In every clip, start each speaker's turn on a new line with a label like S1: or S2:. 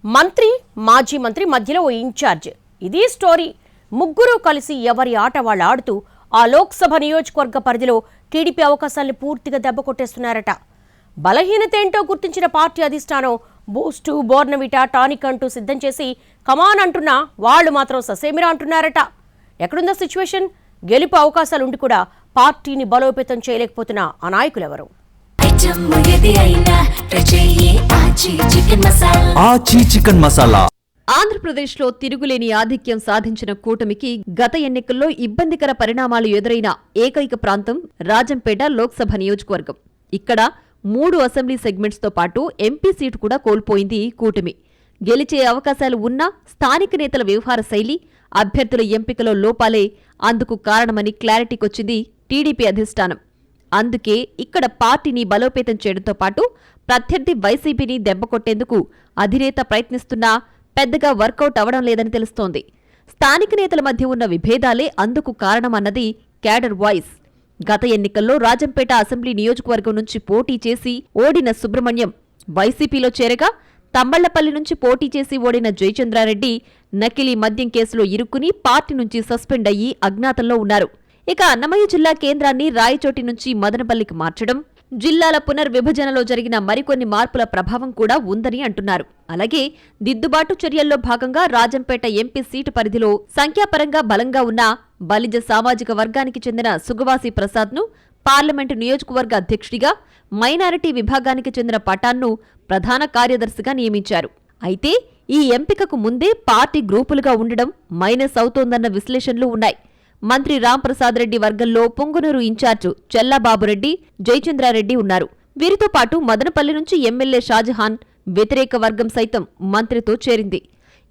S1: మంత్రి మాజీ మంత్రి మధ్యలో ఓ ఇన్ఛార్జ్. ఇదే స్టోరీ. ముగ్గురు కలిసి ఎవరి ఆట వాళ్ళు ఆడుతూ ఆ లోక్సభ నియోజకవర్గ పరిధిలో టీడీపీ అవకాశాలను పూర్తిగా దెబ్బ కొట్టేస్తున్నారట. బలహీనత ఏంటో గుర్తించిన పార్టీ అధిష్టానం బూస్టు, బోర్నవిటా, టానిక్ అంటూ సిద్ధం చేసి కమాన్ అంటున్నా వాళ్ళు మాత్రం ససేమిరా అంటున్నారట. ఎక్కడుందో సిచ్యువేషన్? గెలుపు అవకాశాలుండి కూడా పార్టీని బలోపేతం చేయలేకపోతున్న ఆ నాయకులెవరు?
S2: ఆంధ్రప్రదేశ్లో తిరుగులేని ఆధిక్యం సాధించిన కూటమికి గత ఎన్నికల్లో ఇబ్బందికర పరిణామాలు ఎదురైన ఏకైక ప్రాంతం రాజంపేట లోక్సభ నియోజకవర్గం. ఇక్కడ 3 అసెంబ్లీ సెగ్మెంట్స్తో పాటు ఎంపీ సీటు కూడా కోల్పోయింది కూటమి. గెలిచే అవకాశాలు ఉన్నా స్థానిక నేతల వ్యవహార శైలి, అభ్యర్థుల ఎంపికలో లోపాలే అందుకు కారణమని క్లారిటీకొచ్చింది టీడీపీ అధిష్టానం. అందుకే ఇక్కడ పార్టీని బలోపేతం చేయడంతో పాటు ప్రత్యర్థి వైసీపీని దెబ్బకొట్టేందుకు అధినేత ప్రయత్నిస్తున్నా పెద్దగా వర్కౌట్ అవడం లేదని తెలుస్తోంది. స్థానిక నేతల మధ్య ఉన్న విభేదాలే అందుకు కారణమన్నది క్యాడర్ వాయిస్. గత ఎన్నికల్లో రాజంపేట అసెంబ్లీ నియోజకవర్గం నుంచి పోటీ చేసి ఓడిన సుబ్రహ్మణ్యం వైసీపీలో చేరగా, తమ్మళ్లపల్లి నుంచి పోటీ చేసి ఓడిన జయచంద్రారెడ్డి నకిలీ మద్యం కేసులో ఇరుక్కుని పార్టీ నుంచి సస్పెండ్ అయ్యి అజ్ఞాతంలో ఉన్నారు. ఇక అన్నమయ్య జిల్లా కేంద్రాన్ని రాయచోటి నుంచి మదనపల్లికి మార్చడం, జిల్లాల పునర్విభజనలో జరిగిన మరికొన్ని మార్పుల ప్రభావం కూడా ఉందని అంటున్నారు. అలాగే దిద్దుబాటు చర్యల్లో భాగంగా రాజంపేట ఎంపీ సీటు పరిధిలో సంఖ్యాపరంగా బలంగా ఉన్న బలిజ సామాజిక వర్గానికి చెందిన సుగవాసి ప్రసాద్ను పార్లమెంటు నియోజకవర్గ అధ్యక్షుడిగా, మైనారిటీ విభాగానికి చెందిన పఠాన్ను ప్రధాన కార్యదర్శిగా నియమించారు. అయితే ఈ ఎంపికకు ముందే పార్టీ గ్రూపులుగా ఉండడం మైనస్ అవుతోందన్న విశ్లేషణలు ఉన్నాయి. మంత్రి రాంప్రసాద్ రెడ్డి వర్గంలో పొంగునూరు ఇన్ఛార్జు చెల్లాబాబురెడ్డి, జయచంద్రారెడ్డి ఉన్నారు. వీరితో పాటు మదనపల్లి నుంచి ఎమ్మెల్యే షాజహాన్ వ్యతిరేక వర్గం సైతం మంత్రితో చేరింది.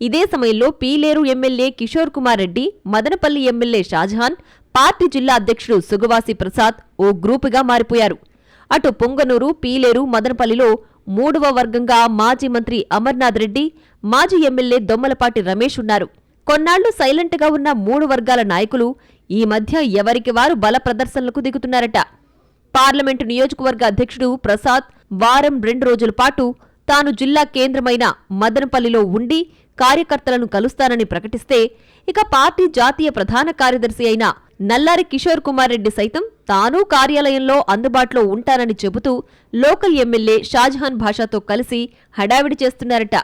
S2: ఇదే సమయంలో Peeleru MLA Kishore Kumar Reddy, Madanapalle MLA Shahjahan, party జిల్లా అధ్యక్షుడు సుగవాసి ప్రసాద్ ఓ గ్రూపుగా మారిపోయారు. అటు పొంగనూరు, పీలేరు, మదనపల్లిలో 3వ వర్గంగా మాజీ మంత్రి అమర్నాథ్ రెడ్డి, మాజీ ఎమ్మెల్యే దొమ్మలపాటి రమేష్ ఉన్నారు. కొన్నాళ్లు సైలెంట్గా ఉన్న 3 వర్గాల నాయకులు ఈ మధ్య ఎవరికి వారు బల ప్రదర్శనలకు దిగుతున్నారట. పార్లమెంటు నియోజకవర్గ అధ్యక్షుడు ప్రసాద్ వారం 2 రోజుల పాటు తాను జిల్లా కేంద్రమైన మదనపల్లిలో ఉండి కార్యకర్తలను కలుస్తానని ప్రకటిస్తే, ఇక పార్టీ జాతీయ ప్రధాన కార్యదర్శి అయిన నల్లారి కిషోర్ కుమార్ రెడ్డి సైతం తాను కార్యాలయంలో అందుబాటులో ఉంటానని చెబుతూ లోకల్ ఎమ్మెల్యే షాజహాన్ భాషాతో కలిసి హడావిడి చేస్తున్నారట.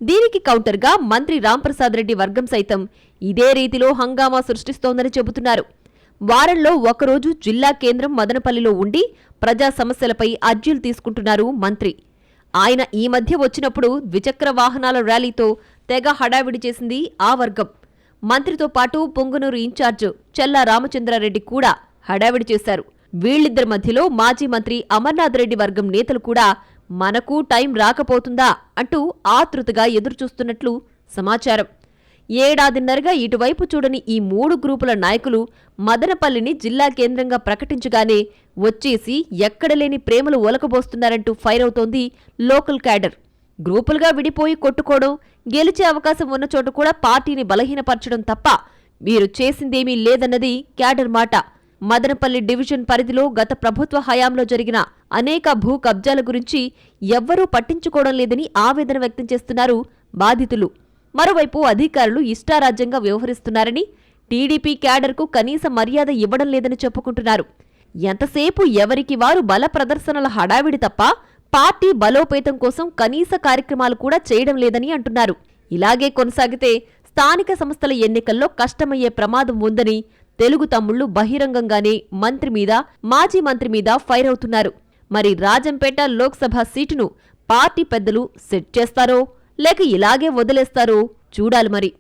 S2: దీనికి కౌంటర్గా మంత్రి రాంప్రసాద్ రెడ్డి వర్గం సైతం ఇదే రీతిలో హంగామా సృష్టిస్తోందని చెబుతున్నారు. వారంలో ఒకరోజు జిల్లా కేంద్రం మదనపల్లిలో ఉండి ప్రజా సమస్యలపై అర్జీలు తీసుకుంటున్నారు మంత్రి. ఆయన ఈ మధ్య వచ్చినప్పుడు ద్విచక్ర వాహనాల ర్యాలీతో తెగ హడావిడి చేసింది ఆ వర్గం. మంత్రితో పాటు పొంగునూరు ఇన్ఛార్జ్ చెల్లా రామచంద్రారెడ్డి కూడా హడావిడి చేశారు. వీళ్ళిద్దరి మధ్యలో మాజీ మంత్రి అమర్నాథ్ రెడ్డి వర్గం నేతలు కూడా మనకు టైం రాకపోతుందా అంటూ ఆతృతగా ఎదురుచూస్తున్నట్లు సమాచారం. ఏడాదిన్నరగా ఇటువైపు చూడని ఈ 3 గ్రూపుల నాయకులు మదనపల్లిని జిల్లా కేంద్రంగా ప్రకటించగానే వచ్చేసి ఎక్కడలేని ప్రేమలు ఒలకబోస్తున్నారంటూ ఫైర్ అవుతోంది లోకల్ క్యాడర్. గ్రూపులుగా విడిపోయి కొట్టుకోవడం, గెలిచే అవకాశం ఉన్న చోట కూడా పార్టీని బలహీనపరచడం తప్ప వీరు చేసిందేమీ లేదన్నది క్యాడర్ మాట. మదనపల్లి డివిజన్ పరిధిలో గత ప్రభుత్వ హయాంలో జరిగిన అనేక భూ కబ్జాల గురించి ఎవ్వరూ పట్టించుకోవడం లేదని ఆవేదన వ్యక్తం చేస్తున్నారు బాధితులు. మరోవైపు అధికారులు ఇష్టారాజ్యంగా వ్యవహరిస్తున్నారని, టీడీపీ క్యాడర్కు కనీస మర్యాద ఇవ్వడం లేదని చెప్పుకుంటున్నారు. ఎంతసేపు ఎవరికి వారు బల ప్రదర్శనల హడావిడి తప్ప పార్టీ బలోపేతం కోసం కనీస కార్యక్రమాలు కూడా చేయడం లేదని అంటున్నారు. ఇలాగే కొనసాగితే స్థానిక సంస్థల ఎన్నికల్లో కష్టమయ్యే ప్రమాదం ఉందని తెలుగు తమ్ముళ్లు బహిరంగంగానే మంత్రి మీద, మాజీ మంత్రి మీద ఫైర్ అవుతున్నారు. మరి రాజంపేట లోక్సభ సీటును పార్టీ పెద్దలు సెట్ చేస్తారో లేక ఇలాగే వదిలేస్తారో చూడాలి మరి.